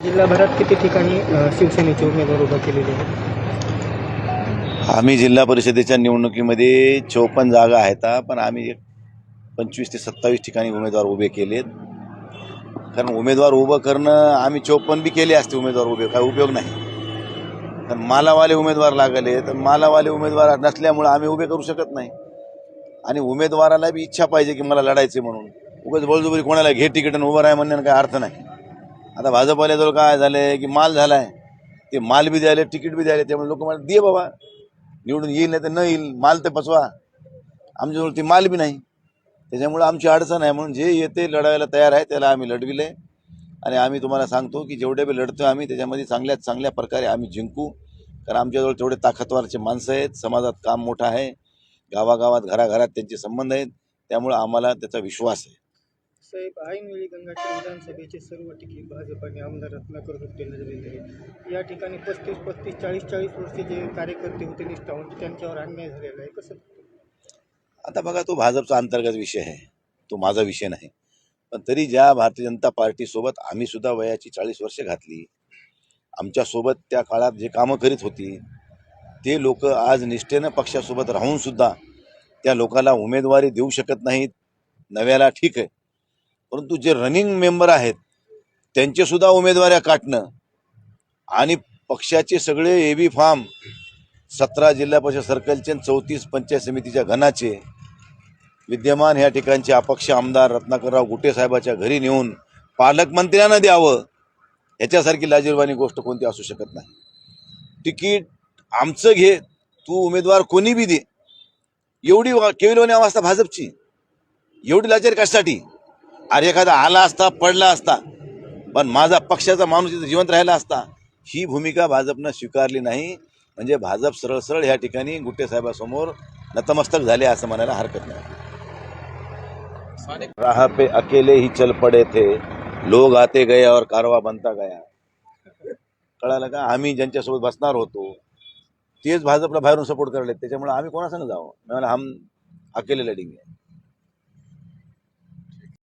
जिल्हाभरात किती ठिकाणी शिवसेनेचे उमेदवार उभा केलेले आहेत? आम्ही जिल्हा परिषदेच्या निवडणुकीमध्ये 54 जागा आहेत, पण आम्ही 25 ते 27 ठिकाणी उमेदवार उभे केलेत. कारण उमेदवार उभं करणं आम्ही 54 बी केले असते उमेदवार उभे, काय उपयोग नाही. कारण मालावाले उमेदवार लागले, तर मालावाले उमेदवार नसल्यामुळे आम्ही उभे करू शकत नाही. आणि उमेदवाराला बी इच्छा पाहिजे की मला लढायचे म्हणून. उगाच बळजबरी कोणाला घे तिकीट आणि उभं राहा म्हणण्यानं काय अर्थ नाही. आता भाजपवाल्याजवळ काय झालंय की माल झालाय, ते माल बी द्यायले, तिकीट बी द्यायले, त्यामुळे लोक म्हणतात दे बाबा, निवडून येईल नाही तर न येईल, माल तर पचवा. आमच्याजवळ ती माल बी नाही, त्याच्यामुळे आमची अडचण आहे. म्हणून जे येते लढायला तयार आहे त्याला आम्ही लढविले. आणि आम्ही तुम्हाला सांगतो की जेवढे बी लढतो आम्ही त्याच्यामध्ये चांगल्यात चांगल्या प्रकारे आम्ही जिंकू. कारण आमच्याजवळ तेवढे ताकदवारचे माणसं आहेत, समाजात काम मोठं आहे, गावागावात घराघरात त्यांचे संबंध आहेत, त्यामुळे आम्हाला त्याचा विश्वास आहे. साहेब, ऐनवेळी गंगाखेड विधानसभेचे सर्व तिकीट भाजपाने आमदार रत्नाकर गुट्टेला दिलेले आहेत. या ठिकाणी 35, 40 वर्षे जे कार्यकर्ते होते निष्ठावंत, त्यांच्यावर अन्याय झालेला आहे. कसं? आता बघा, तो भाजपचा अंतर्गत विषय आहे, तो माझा विषय नाही. पण तरी ज्या भारतीय जनता पार्टीसोबत आम्ही सुद्धा वयाची 40 वर्षे घातली, आमच्यासोबत त्या काळात जे कामं करीत होती ते लोक आज निष्ठेनं पक्षासोबत राहून सुद्धा त्या लोकांना उमेदवारी देऊ शकत नाहीत. नव्याला ठीक आहे, परंतु जे रनिंग मेंबर आहेत त्यांचे सुद्धा उमेदवाऱ्या काटणं आणि पक्षाचे सगळे एबी फॉर्म 17 जिल्हा परिषद सर्कलचे 34 पंचायत समितीच्या घनाचे विद्यमान ह्या ठिकाणचे अपक्ष आमदार रत्नाकरराव गुट्टे साहेबाच्या घरी नेऊन पालकमंत्र्यांना द्यावं, याच्यासारखी लाजीरवाणी गोष्ट कोणती असू शकत नाही. तिकीट आमचं घे, तू उमेदवार कोणी बी दे, एवढी केविलवाणी अवस्था भाजपची, एवढी लाचारी कशासाठी? अरे एखादा आला असता, पडला असता, पण माझा पक्षाचा माणूस इथं जिवंत राहिला असता. ही भूमिका भाजपनं स्वीकारली नाही. म्हणजे भाजप सरळ सरळ ह्या ठिकाणी गुट्टे साहेबांसमोर नतमस्तक झाले असं म्हणायला हरकत नाही. राह पे अकेले ही चल पडे थे, लोग आते गए और कारवा बनता गया. कळालं का? आम्ही ज्यांच्यासोबत बसणार होतो तेच भाजपला बाहेरून सपोर्ट करले, त्याच्यामुळे आम्ही कोणासंग जावं? हम अकेले लढेंगे.